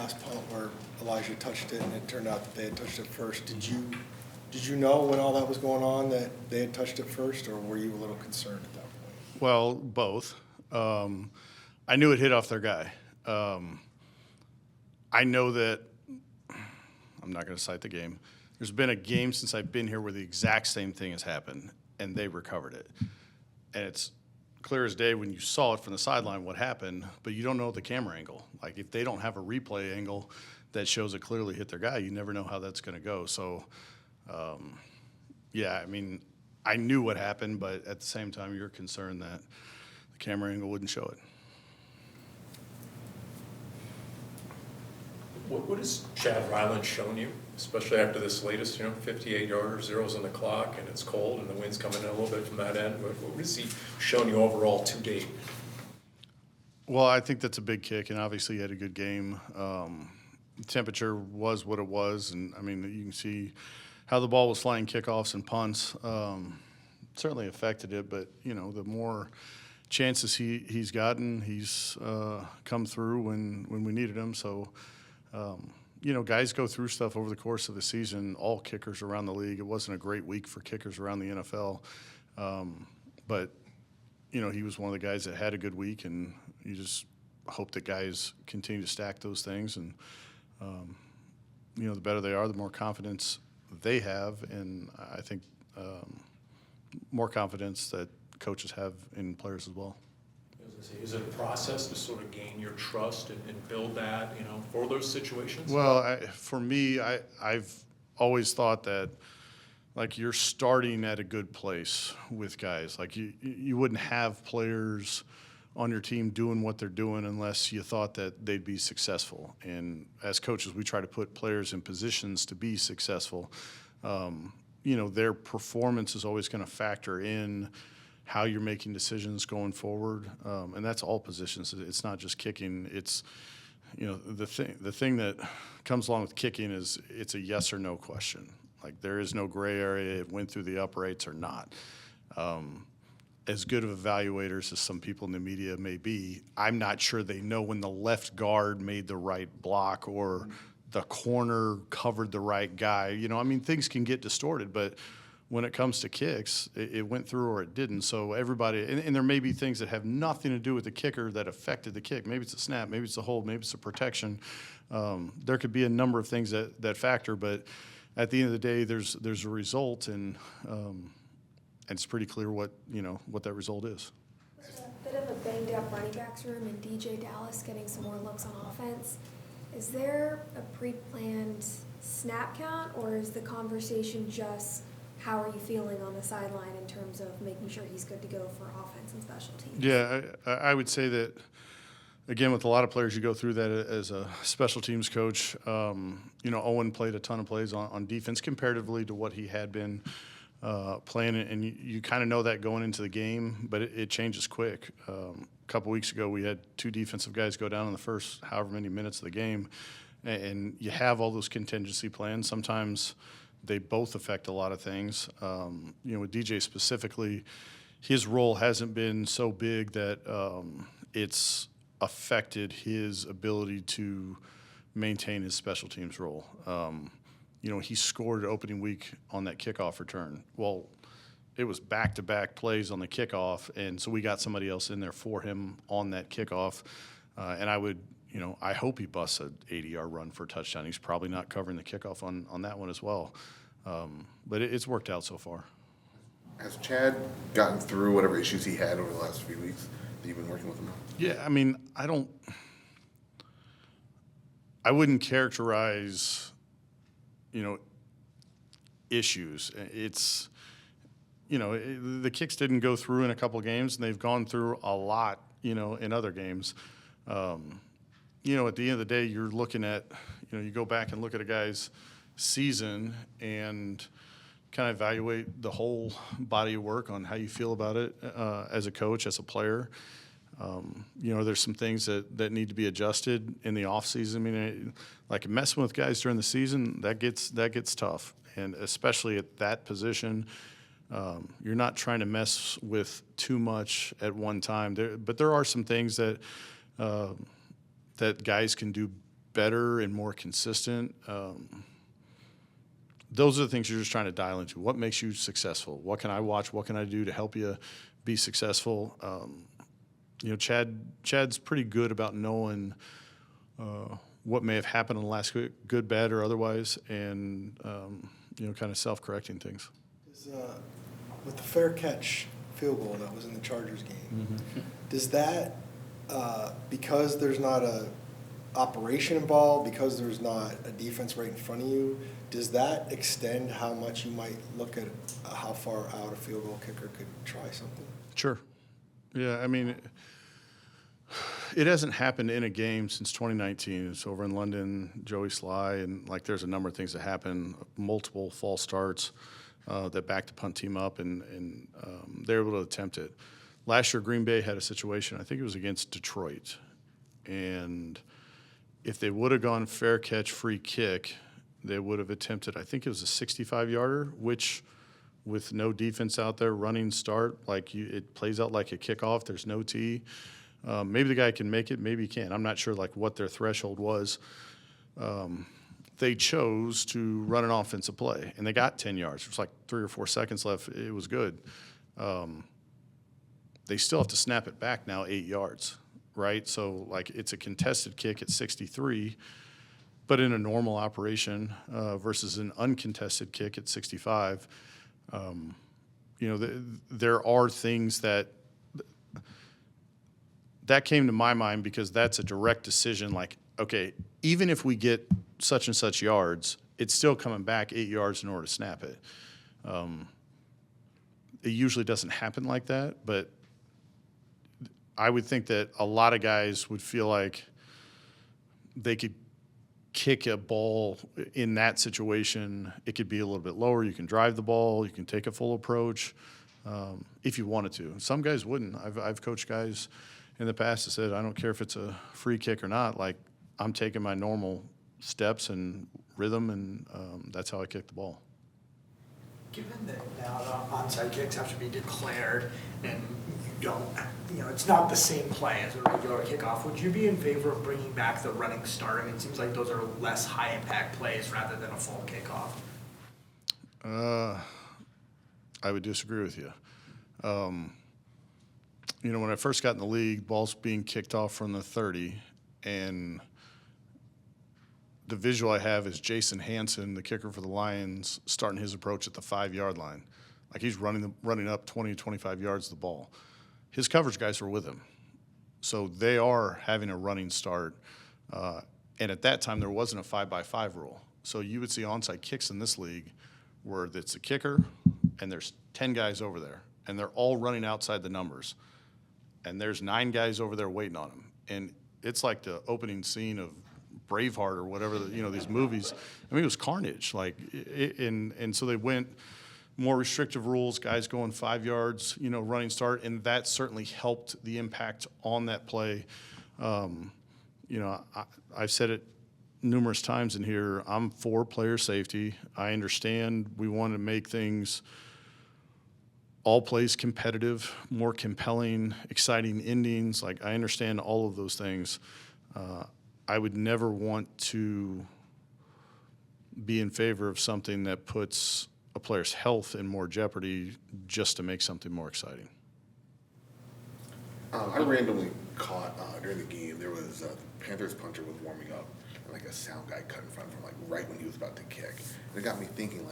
last punt where Elijah touched it and it turned out that they had touched it first. Did you know when all that was going on that they had touched it first, or were you a little concerned at that point? Well, both. I knew it hit off their guy. I know that I'm not going to cite the game. There's been a game since I've been here where the exact same thing has happened, and they recovered it. And it's clear as day when you saw it from the sideline what happened, but you don't know the camera angle. Like, if they don't have a replay angle that shows it clearly hit their guy, you never know how that's going to go. So, yeah, I mean, I knew what happened, but at the same time, you're concerned that the camera angle wouldn't show it. What has Chad Ryland shown you, especially after this latest, 58-yarder, zeros on the clock, and it's cold, and the wind's coming in a little bit from that end? What has he shown you overall to date? Well, I think that's a big kick, and obviously he had a good game. The temperature was what it was, and, I mean, you can see how the ball was flying kickoffs and punts. Certainly affected it, but, the more chances he's gotten, he's come through when we needed him. So, guys go through stuff over the course of the season, all kickers around the league. It wasn't a great week for kickers around the NFL. But, he was one of the guys that had a good week, and you just hope that guys continue to stack those things. And, the better they are, the more confidence they have. And I think more confidence that coaches have in players as well. Is it a process to sort of gain your trust and build that, for those situations? Well, for me, I've always thought that, like, you're starting at a good place with guys. Like, you wouldn't have players on your team doing what they're doing unless you thought that they'd be successful. And as coaches, we try to put players in positions to be successful. Their performance is always going to factor in how you're making decisions going forward, and that's all positions. It's not just kicking. It's, the thing that comes along with kicking is it's a yes or no question. Like, there is no gray area. It went through the uprights or not. As good of evaluators as some people in the media may be, I'm not sure they know when the left guard made the right block or the corner covered the right guy. Things can get distorted, but when it comes to kicks, it went through or it didn't. So everybody, and there may be things that have nothing to do with the kicker that affected the kick. Maybe it's a snap, maybe it's a hold, maybe it's a protection. There could be a number of things that factor, but at the end of the day, there's a result, and it's pretty clear what that result is. With a bit of a banged up running backs room and DJ Dallas getting some more looks on offense, is there a pre-planned snap count, or is the conversation just how are you feeling on the sideline in terms of making sure he's good to go for offense and special teams? Yeah, I would say that, again, with a lot of players, you go through that as a special teams coach. Owen played a ton of plays on defense comparatively to what he had been playing, and you kind of know that going into the game, but it changes quick. A couple weeks ago, we had two defensive guys go down in the first however many minutes of the game, and you have all those contingency plans. Sometimes they both affect a lot of things. With DJ specifically, his role hasn't been so big that it's affected his ability to maintain his special teams role. He scored opening week on that kickoff return. Well, it was back-to-back plays on the kickoff, and so we got somebody else in there for him on that kickoff. And I hope he busts an 80-yard run for a touchdown. He's probably not covering the kickoff on that one as well. But it's worked out so far. Has Chad gotten through whatever issues he had over the last few weeks that you've been working with him on? Yeah, I wouldn't characterize, issues. It's, the kicks didn't go through in a couple games, and they've gone through a lot, in other games. At the end of the day, you're looking at, you go back and look at a guy's season and kind of evaluate the whole body of work on how you feel about it as a coach, as a player. There's some things that need to be adjusted in the off season. Like messing with guys during the season, that gets tough, and especially at that position, you're not trying to mess with too much at one time. But there are some things that guys can do better and more consistent. Those are the things you're just trying to dial into. What makes you successful? What can I watch? What can I do to help you be successful? Chad's pretty good about knowing what may have happened in the last week, good, bad, or otherwise, and kind of self-correcting things. With the fair catch field goal that was in the Chargers game, does that, because there's not a operation involved, because there's not a defense right in front of you, does that extend how much you might look at how far out a field goal kicker could try something? Sure. Yeah, I mean, it hasn't happened in a game since 2019. It's over in London, Joey Sly, and there's a number of things that happen, multiple false starts that backed the punt team up, and they were able to attempt it. Last year, Green Bay had a situation, I think it was against Detroit, and if they would have gone fair catch, free kick, they would have attempted, I think it was a 65-yarder, which with no defense out there, running start, it plays out like a kickoff. There's no tee. Maybe the guy can make it, maybe he can't. I'm not sure what their threshold was. They chose to run an offensive play, and they got 10 yards. It was 3 or 4 seconds left. It was good. They still have to snap it back now 8 yards, right? So, it's a contested kick at 63, but in a normal operation versus an uncontested kick at 65, there are things that came to my mind because that's a direct decision. Okay, even if we get such and such yards, it's still coming back 8 yards in order to snap it. It usually doesn't happen like that, but I would think that a lot of guys would feel like they could kick a ball in that situation. It could be a little bit lower. You can drive the ball. You can take a full approach if you wanted to. Some guys wouldn't. I've coached guys in the past that said, I don't care if it's a free kick or not. I'm taking my normal steps and rhythm, and that's how I kick the ball. Given that now the onside kicks have to be declared and you don't, it's not the same play as a regular kickoff, would you be in favor of bringing back the running start? I mean, it seems like those are less high impact plays rather than a full kickoff. I would disagree with you. When I first got in the league, balls being kicked off from the 30, and the visual I have is Jason Hansen, the kicker for the Lions, starting his approach at the 5-yard line. He's running up 20, 25 yards the ball. His coverage guys are with him. So they are having a running start. And at that time, there wasn't a 5-by-5 rule. So you would see onside kicks in this league where it's a kicker and there's 10 guys over there, and they're all running outside the numbers. And there's 9 guys over there waiting on them. And it's like the opening scene of Braveheart or whatever, these movies. I mean, it was carnage. And so they went more restrictive rules, guys going 5 yards, running start, and that certainly helped the impact on that play. I've said it numerous times in here. I'm for player safety. I understand we want to make things all plays competitive, more compelling, exciting endings. I understand all of those things. I would never want to be in favor of something that puts a player's health in more jeopardy just to make something more exciting. I randomly caught during the game, there was a Panthers punter was warming up, and a sound guy cut in front of him, right when he was about to kick. And it got me thinking,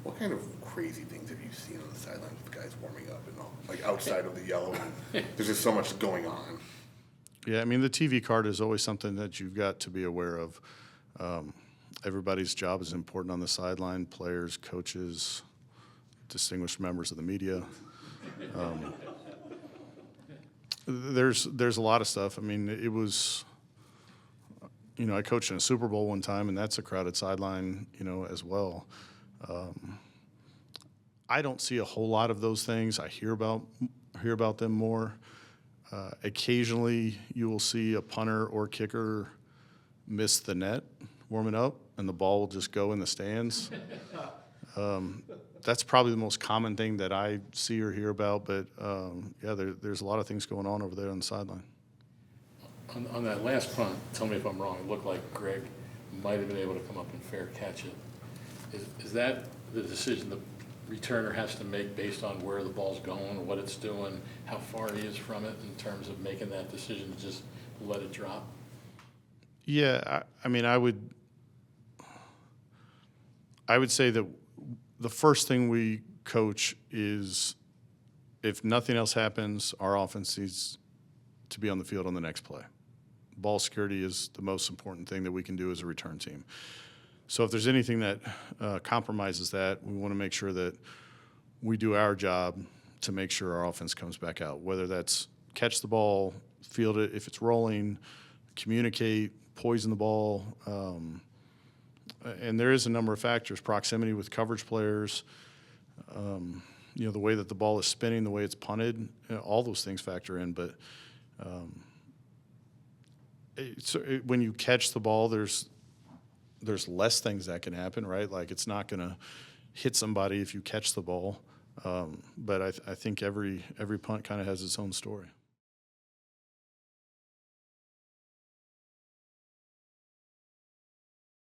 what kind of crazy things have you seen on the sidelines with guys warming up and all, outside of the yellow? And there's just so much going on. Yeah, I mean, the TV card is always something that you've got to be aware of. Everybody's job is important on the sideline, players, coaches, distinguished members of the media. There's a lot of stuff. I mean, it was, I coached in a Super Bowl one time, and that's a crowded sideline, as well. I don't see a whole lot of those things. I hear about them more. Occasionally, you will see a punter or kicker miss the net warming up, and the ball will just go in the stands. That's probably the most common thing that I see or hear about, but there's a lot of things going on over there on the sideline. On that last punt, tell me if I'm wrong, it looked like Greg might have been able to come up and fair catch it. Is that the decision the returner has to make based on where the ball's going, what it's doing, how far he is from it in terms of making that decision to just let it drop? Yeah, I mean, I would say that the first thing we coach is, if nothing else happens, our offense needs to be on the field on the next play. Ball security is the most important thing that we can do as a return team. So if there's anything that compromises that, we want to make sure that we do our job to make sure our offense comes back out, whether that's catch the ball, field it if it's rolling, communicate, poison the ball. And there is a number of factors, proximity with coverage players, the way that the ball is spinning, the way it's punted, all those things factor in. But when you catch the ball, there's less things that can happen, right? Like, it's not going to hit somebody if you catch the ball. But I think every punt kind of has its own story.